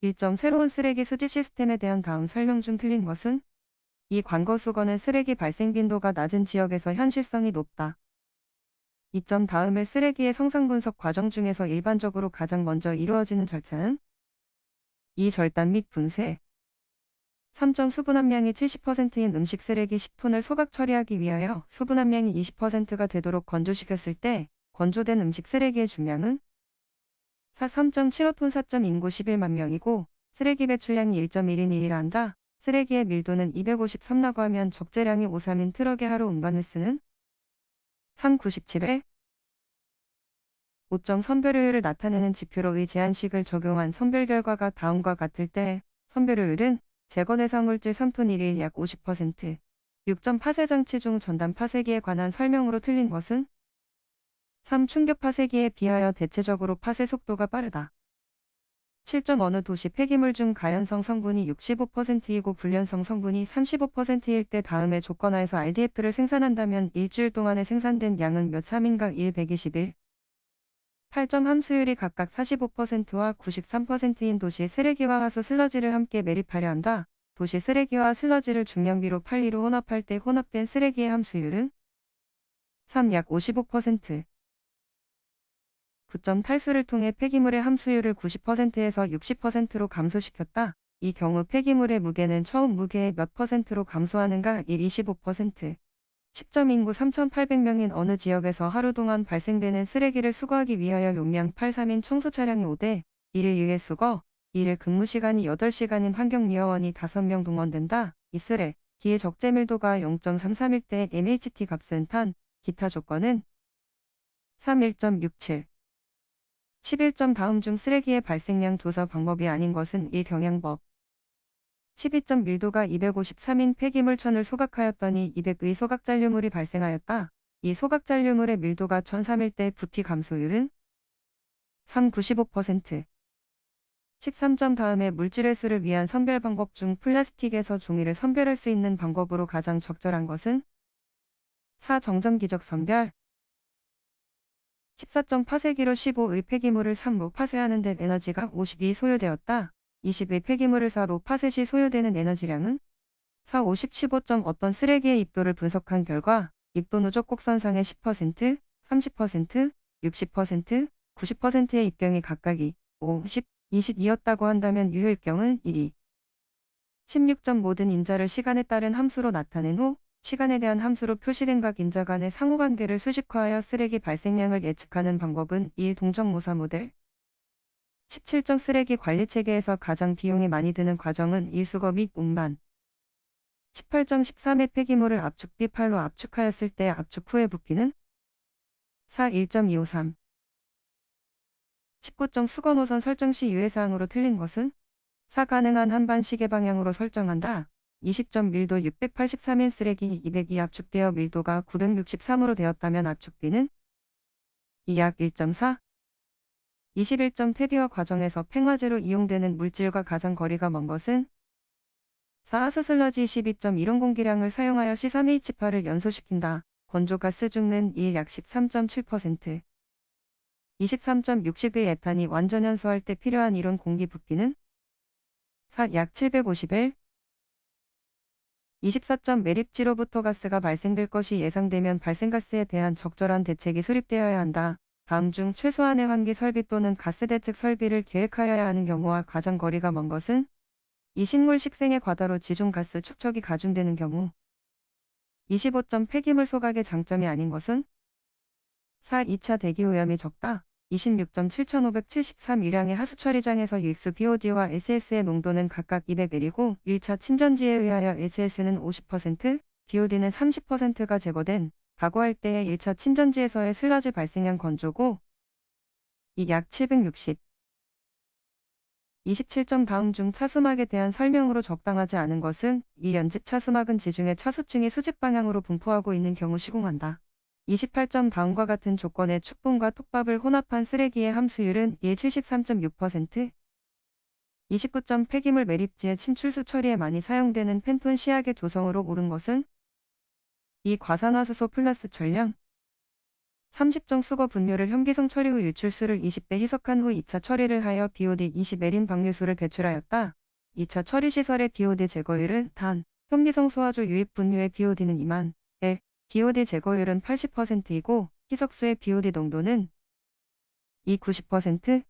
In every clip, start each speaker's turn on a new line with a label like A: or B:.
A: 1점 새로운 쓰레기 수지 시스템에 대한 다음 설명 중 틀린 것은? 이 관거 수거는 쓰레기 발생 빈도가 낮은 지역에서 현실성이 높다. 2점 다음의 쓰레기의 성상 분석 과정 중에서 일반적으로 가장 먼저 이루어지는 절차는? 2. 절단 및 분쇄. 3점 수분 함량이 70%인 음식 쓰레기 10톤을 소각 처리하기 위하여 수분 함량이 20%가 되도록 건조시켰을 때 건조된 음식 쓰레기의 중량은? 4. 3.75톤 4점 인구 11만 명이고 쓰레기 배출량이 1.1인 1일 한다. 쓰레기의 밀도는 253라고 하면 적재량이 5.3인 트럭에 하루 운반을 쓰는? 3. 97회. 5점 선별효율을 나타내는 지표로 의 제한식을 적용한 선별 결과가 다음과 같을 때 선별효율은 제거 대상 물질 3톤 1일 약 50%. 6점 파쇄 장치 중 전단 파쇄기에 관한 설명으로 틀린 것은? 3. 충격 파쇄기에 비하여 대체적으로 파쇄 속도가 빠르다. 7점 어느 도시 폐기물 중 가연성 성분이 65%이고 불연성 성분이 35%일 때 다음의 조건하에서 RDF를 생산한다면 일주일 동안에 생산된 양은 몇 3인각 1 121. 8점 함수율이 각각 45%와 93%인 도시 쓰레기와 하수 슬러지를 함께 매립하려 한다. 도시 쓰레기와 슬러지를 중량비로 8:2로 혼합할 때 혼합된 쓰레기의 함수율은? 3. 약 55%. 9점 탈수를 통해 폐기물의 함수율을 90%에서 60%로 감소시켰다. 이 경우 폐기물의 무게는 처음 무게의 몇 %로 감소하는가? 1. 25%. 10점 인구 3,800명인 어느 지역에서 하루 동안 발생되는 쓰레기를 수거하기 위하여 용량 83인 청소 차량이 5대, 1일 유예 수거, 1일 근무 시간이 8시간인 환경미화원이 5명 동원된다. 이 쓰레기의 적재 밀도가 0.33일 때 MHT 값은 탄, 기타 조건은? 3. 1.67. 11점 다음 중 쓰레기의 발생량 조사 방법이 아닌 것은 1. 경향법. 12점 밀도가 253인 폐기물 1000을 소각하였더니 200의 소각잔류물이 발생하였다. 이 소각잔류물의 밀도가 1003일 때 부피 감소율은? 3. 95%. 13점 다음에 물질 회수를 위한 선별 방법 중 플라스틱에서 종이를 선별할 수 있는 방법으로 가장 적절한 것은? 4. 정전기적 선별. 14점 파쇄기로 15의 폐기물을 3로 파쇄하는 데 에너지가 52 소요되었다. 20의 폐기물을 4로 파쇄 시 소요되는 에너지량은? 4. 50 15점 어떤 쓰레기의 입도를 분석한 결과 입도 누적 곡선상의 10%, 30%, 60%, 90%의 입경이 각각 2, 5, 10, 22였다고 한다면 유효 입경은 1이. 16점 모든 인자를 시간에 따른 함수로 나타낸 후 시간에 대한 함수로 표시된 각 인자 간의 상호관계를 수식화하여 쓰레기 발생량을 예측하는 방법은 1. 동정모사 모델. 17점 쓰레기 관리 체계에서 가장 비용이 많이 드는 과정은 일수거 및 운반. 18점 13회 폐기물을 압축비 팔로 압축하였을 때 압축 후의 부피는? 4. 1.253. 19점 수거 노선 설정 시 유의사항으로 틀린 것은? 4. 가능한 한반 시계 방향으로 설정한다. 20점 밀도 683인 쓰레기 202 압축되어 밀도가 963으로 되었다면 압축비는? 2. 약 1.4. 21점 퇴비화 과정에서 팽화제로 이용되는 물질과 가장 거리가 먼 것은? 4. 하수슬러지 12점 이론 공기량을 사용하여 C3H8을 연소시킨다. 건조가스 중는 1 약 13.7%. 23점 60의 에탄이 완전 연소할 때 필요한 이론 공기 부피는? 4. 약 750일. 24점 매립지로부터 가스가 발생될 것이 예상되면 발생가스에 대한 적절한 대책이 수립되어야 한다. 다음 중 최소한의 환기 설비 또는 가스 대책 설비를 계획하여야 하는 경우와 가장 거리가 먼 것은? 이 식물 식생의 과다로 지중 가스 축적이 가중되는 경우. 25점 폐기물 소각의 장점이 아닌 것은? 4. 2차 대기 오염이 적다. 26점 7573 유량의 하수처리장에서 유입수 BOD와 SS의 농도는 각각 200ml이고 1차 침전지에 의하여 SS는 50%, BOD는 30%가 제거된 가구할 때의 1차 침전지에서의 슬러지 발생량 건조고 이 약 760. 27점 다음 중 차수막에 대한 설명으로 적당하지 않은 것은? 이 연직 차수막은 지중해 차수층이 수직 방향으로 분포하고 있는 경우 시공한다. 28점 다음과 같은 조건의 축분과 톱밥을 혼합한 쓰레기의 함수율은 1 73.6%. 29점 폐기물 매립지의 침출수 처리에 많이 사용되는 펜톤 시약의 조성으로 옳은 것은? 이 과산화수소 플러스 전량. 30정 수거 분뇨를 혐기성 처리 후 유출수를 20배 희석한 후 2차 처리를 하여 BOD 20에린 방류수를 배출하였다. 2차 처리 시설의 BOD 제거율은 단, 혐기성 소화조 유입 분뇨의 BOD는 2만 L, BOD 제거율은 80%이고 희석수의 BOD 농도는 90%.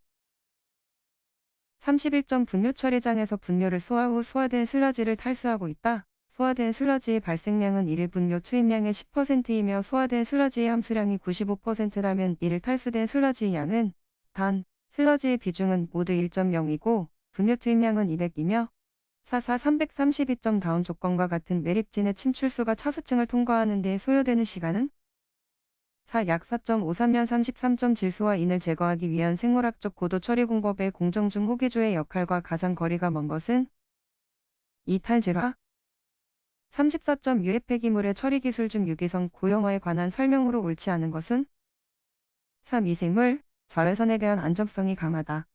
A: 31점 분뇨 처리장에서 분뇨를 소화 후 소화된 슬러지를 탈수하고 있다. 소화된 슬러지의 발생량은 1일 분뇨 투입량의 10%이며 소화된 슬러지의 함수량이 95%라면 1일 탈수된 슬러지의 양은 단, 슬러지의 비중은 모두 1.0이고 분뇨 투입량은 200이며 332점 다운 조건과 같은 매립진의 침출수가 차수층을 통과하는 데 소요되는 시간은 약 4.53년 33점 질소와 인을 제거하기 위한 생물학적 고도 처리 공법의 공정 중 호기조의 역할과 가장 거리가 먼 것은 탈질화 34점 유해 폐기물의 처리 기술 중 유기성 고용화에 관한 설명으로 옳지 않은 것은 미생물, 자외선에 대한 안정성이 강하다.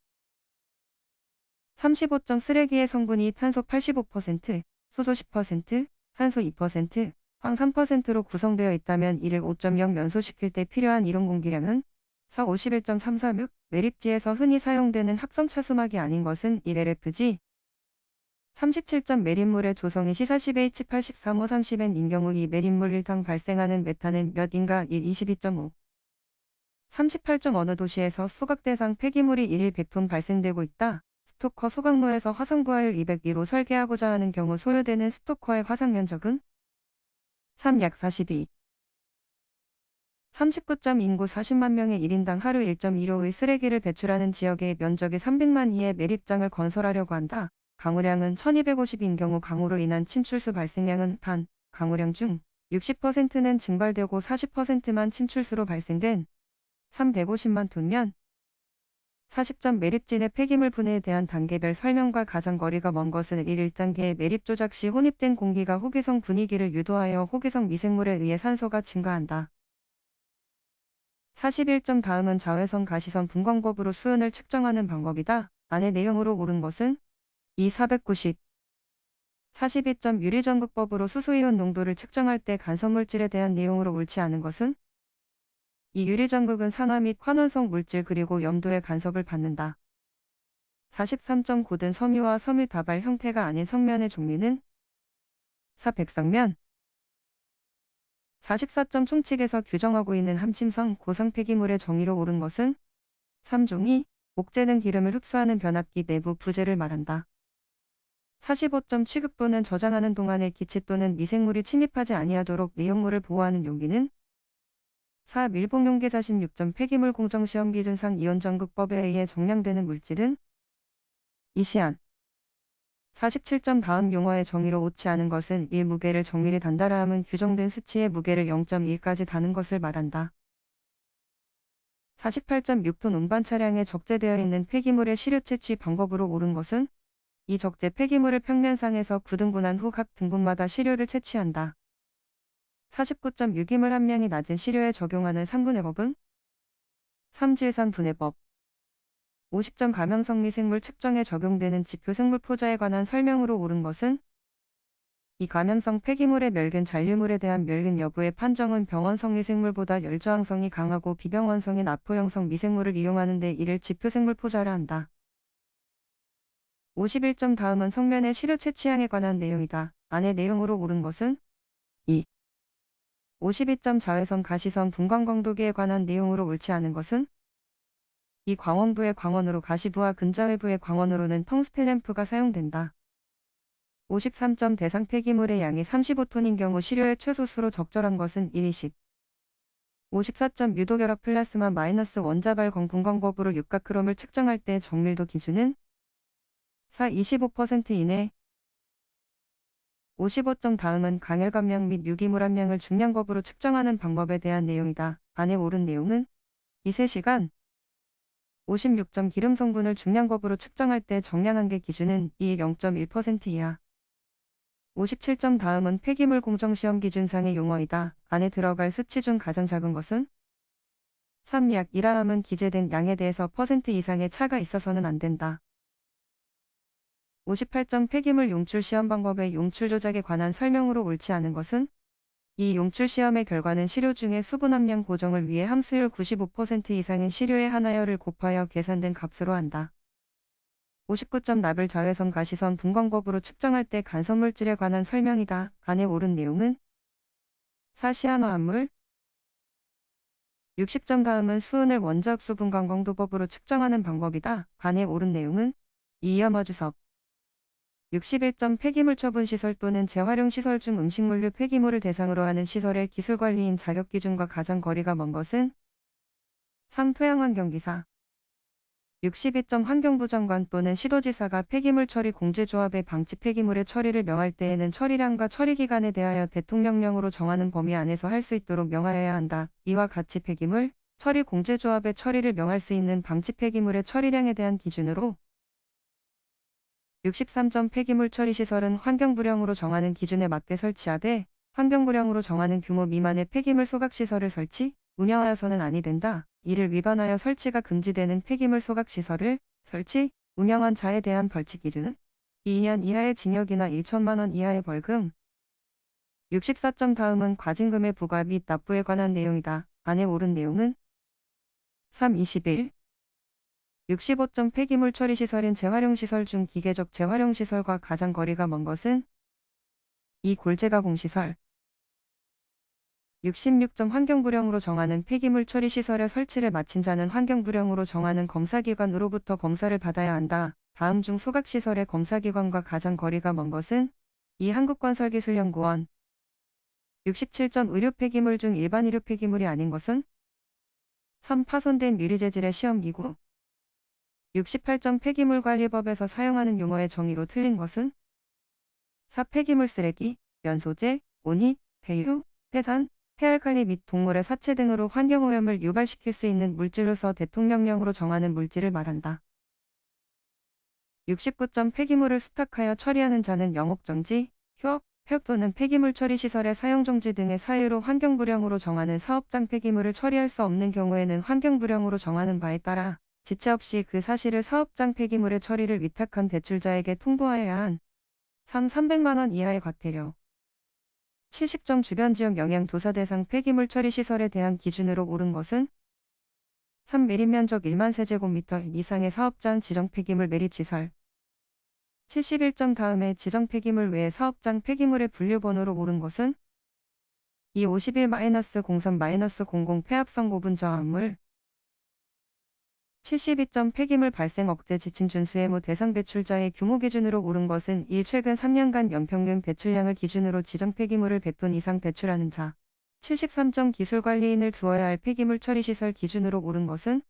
A: 35점 쓰레기의 성분이 탄소 85%, 수소 10%, 탄소 2%, 황 3%로 구성되어 있다면 이를 5.0 면소시킬 때 필요한 이론 공기량은 51.346, 매립지에서 흔히 사용되는 합성차수막이 아닌 것은 1LFG. 37점 매립물의 조성이 C40H83O 30N인 경우 이 매립물 1당 발생하는 메탄은 몇 인가 1 22.5. 38점 어느 도시에서 소각 대상 폐기물이 1일 100톤 발생되고 있다. 스토커 소각로에서 화성부하율 202로 설계하고자 하는 경우 소요되는 스토커의 화상 면적은 약 42. 39점 인구 40만 명의 1인당 하루 1.15의 쓰레기를 배출하는 지역의 면적이 300만 이의 매립장을 건설하려고 한다. 강우량은 1250인 경우 강우로 인한 침출수 발생량은 단, 강우량 중 60%는 증발되고 40%만 침출수로 발생된 350만 톤면 40점 매립진의 폐기물 분해에 대한 단계별 설명과 가장 거리가 먼 것은 1단계의 매립 조작 시 혼입된 공기가 호기성 분위기를 유도하여 호기성 미생물에 의해 산소가 증가한다. 41점 다음은 자외선 가시선 분광법으로 수은을 측정하는 방법이다. 안의 내용으로 옳은 것은 490. 42점 유리전극법으로 수소이온 농도를 측정할 때 간섭물질에 대한 내용으로 옳지 않은 것은 이 유리전극은 산화 및 환원성 물질 그리고 염도의 간섭을 받는다. 43점 고든 섬유와 섬유 다발 형태가 아닌 성면의 종류는 백성면. 44점 총칙에서 규정하고 있는 함침성 고성 폐기물의 정의로 옳은 것은 3종이 목재는 기름을 흡수하는 변압기 내부 부재를 말한다. 45점 취급 또는 저장하는 동안에 기체 또는 미생물이 침입하지 아니하도록 내용물을 보호하는 용기는 밀봉 용기 46점 폐기물 공정시험 기준상 이온전극법에 의해 정량되는 물질은 이시안. 47점 다음 용어의 정의로 옳지 않은 것은 1 무게를 정밀히 단달아 함은 규정된 수치의 무게를 0.1까지 다는 것을 말한다. 48점 6톤 운반 차량에 적재되어 있는 폐기물의 시료 채취 방법으로 옳은 것은 이 적재 폐기물을 평면상에서 9등분한 후 각 등분마다 시료를 채취한다. 49점 유기물 함량이 낮은 시료에 적용하는 산분해법은 3질산 분해법. 50점 가명성 미생물 측정에 적용되는 지표 생물 포자에 관한 설명으로 옳은 것은 이 가명성 폐기물의 멸균 잔류물에 대한 멸균 여부의 판정은 병원성 미생물보다 열저항성이 강하고 비병원성인 아포형성 미생물을 이용하는 데 이를 지표 생물 포자라 한다. 51점 다음은 성면의 시료 채취량에 관한 내용이다. 안의 내용으로 옳은 것은 52점 자외선 가시선 분광광도기에 관한 내용으로 옳지 않은 것은 이 광원부의 광원으로 가시부와 근자외부의 광원으로는 텅스텐 램프가 사용된다. 53점 대상 폐기물의 양이 35톤인 경우 시료의 최소수로 적절한 것은 120. 54점 유도결합 플라스마 마이너스 원자발 분광법으로 육각크롬을 측정할 때 정밀도 기준은 25% 이내. 55점 다음은 강혈감량 및 유기물 함량을 중량법으로 측정하는 방법에 대한 내용이다. 안에 옳은 내용은 3시간. 56점 기름 성분을 중량법으로 측정할 때 정량한계 기준은 0.1% 이하. 57점 다음은 폐기물 공정시험 기준상의 용어이다. 안에 들어갈 수치 중 가장 작은 것은 약 1함은 기재된 양에 대해서 % 이상의 차가 있어서는 안 된다. 58점 폐기물 용출 시험 방법의 용출 조작에 관한 설명으로 옳지 않은 것은 이 용출 시험의 결과는 시료 중에 수분 함량 보정을 위해 함수율 95% 이상인 시료의 하나열을 곱하여 계산된 값으로 한다. 59점 나블 자외선 가시선 분광법으로 측정할 때 간선물질에 관한 설명이다. 간에 옳은 내용은 4. 시아노암물 60점 다음은 수은을 원자흡수 분광광도법으로 측정하는 방법이다. 간에 옳은 내용은 2. 이염화주석 61점 폐기물 처분 시설 또는 재활용 시설 중 음식물류 폐기물을 대상으로 하는 시설의 기술관리인 자격기준과 가장 거리가 먼 것은 3. 토양환경기사 62점 환경부 장관 또는 시도지사가 폐기물 처리 공제조합의 방치 폐기물의 처리를 명할 때에는 처리량과 처리기간에 대하여 대통령령으로 정하는 범위 안에서 할 수 있도록 명하여야 한다. 이와 같이 폐기물 처리 공제조합의 처리를 명할 수 있는 방치 폐기물의 처리량에 대한 기준으로 63점 폐기물 처리 시설은 환경부령으로 정하는 기준에 맞게 설치하되 환경부령으로 정하는 규모 미만의 폐기물 소각시설을 설치, 운영하여서는 아니 된다. 이를 위반하여 설치가 금지되는 폐기물 소각시설을 설치, 운영한 자에 대한 벌칙 기준은 2년 이하의 징역이나 1천만 원 이하의 벌금. 64점 다음은 과징금의 부과 및 납부에 관한 내용이다. 안에 옳은 내용은 3. 21 65점 폐기물 처리 시설인 재활용시설 중 기계적 재활용시설과 가장 거리가 먼 것은 2. 골재가공시설 66점 환경부령으로 정하는 폐기물 처리 시설의 설치를 마친 자는 환경부령으로 정하는 검사기관으로부터 검사를 받아야 한다. 다음 중 소각시설의 검사기관과 가장 거리가 먼 것은 2. 한국건설기술연구원 67점 의료 폐기물 중 일반 의료 폐기물이 아닌 것은 3. 파손된 유리재질의 시험기구 68점 폐기물관리법에서 사용하는 용어의 정의로 틀린 것은 4. 폐기물 쓰레기, 연소재, 온이, 폐유, 폐산, 폐알칼리 및 동물의 사체 등으로 환경오염을 유발시킬 수 있는 물질로서 대통령령으로 정하는 물질을 말한다. 69점 폐기물을 수탁하여 처리하는 자는 영업정지, 휴업, 폐업 또는 폐기물 처리 시설의 사용정지 등의 사유로 환경부령으로 정하는 사업장 폐기물을 처리할 수 없는 경우에는 환경부령으로 정하는 바에 따라 지체 없이 그 사실을 사업장 폐기물의 처리를 위탁한 대출자에게 통보하여야 한 3. 300만 원 이하의 과태료 70점 주변지역 영향도사 대상 폐기물 처리 시설에 대한 기준으로 옳은 것은 3. 매립면적 1만 세제곱미터 이상의 사업장 지정 폐기물 매립시설 71점 다음에 지정 폐기물 외에 사업장 폐기물의 분류번호로 옳은 것은 2. 51-03-00 폐합성 고분 저항물 72점 폐기물 발생 억제 지침 준수 의무 대상 배출자의 규모 기준으로 옳은 것은 1. 최근 3년간 연평균 배출량을 기준으로 지정 폐기물을 100톤 이상 배출하는 자 73점 기술관리인을 두어야 할 폐기물 처리 시설 기준으로 옳은 것은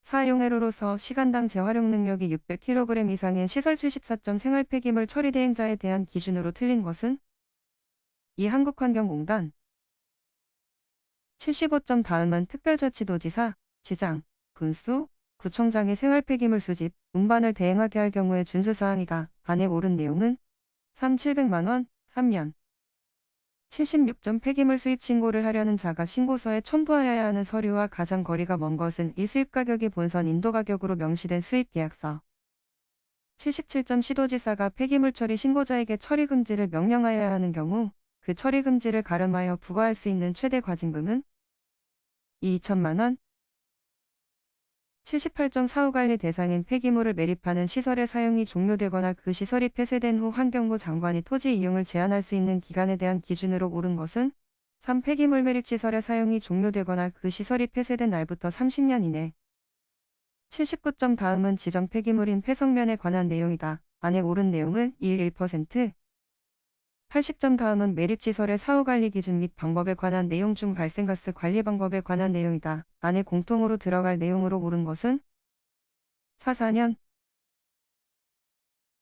A: 4. 용해로로서 시간당 재활용 능력이 600kg 이상인 시설 74점 생활 폐기물 처리 대행자에 대한 기준으로 틀린 것은 2. 한국환경공단 75점 다음은 특별자치도지사, 시장, 군수, 구청장의 생활 폐기물 수집, 운반을 대행하게 할 경우의 준수사항이다. 안에 옳은 내용은 3. 700만 원, 3년 76점 폐기물 수입 신고를 하려는 자가 신고서에 첨부하여야 하는 서류와 가장 거리가 먼 것은 1. 수입가격이 본선 인도가격으로 명시된 수입계약서 77점 시도지사가 폐기물 처리 신고자에게 처리 금지를 명령하여야 하는 경우 그 처리 금지를 가름하여 부과할 수 있는 최대 과징금은 2. 2천만 원 78점 사후관리 대상인 폐기물을 매립하는 시설의 사용이 종료되거나 그 시설이 폐쇄된 후 환경부 장관이 토지 이용을 제한할 수 있는 기간에 대한 기준으로 옳은 것은 3. 폐기물 매립시설의 사용이 종료되거나 그 시설이 폐쇄된 날부터 30년 이내 79점 다음은 지정 폐기물인 폐석면에 관한 내용이다. 안에 옳은 내용은 1%. 80점 다음은 매립시설의 사후관리 기준 및 방법에 관한 내용 중 발생가스 관리 방법에 관한 내용이다. 안에 공통으로 들어갈 내용으로 옳은 것은 4. 4년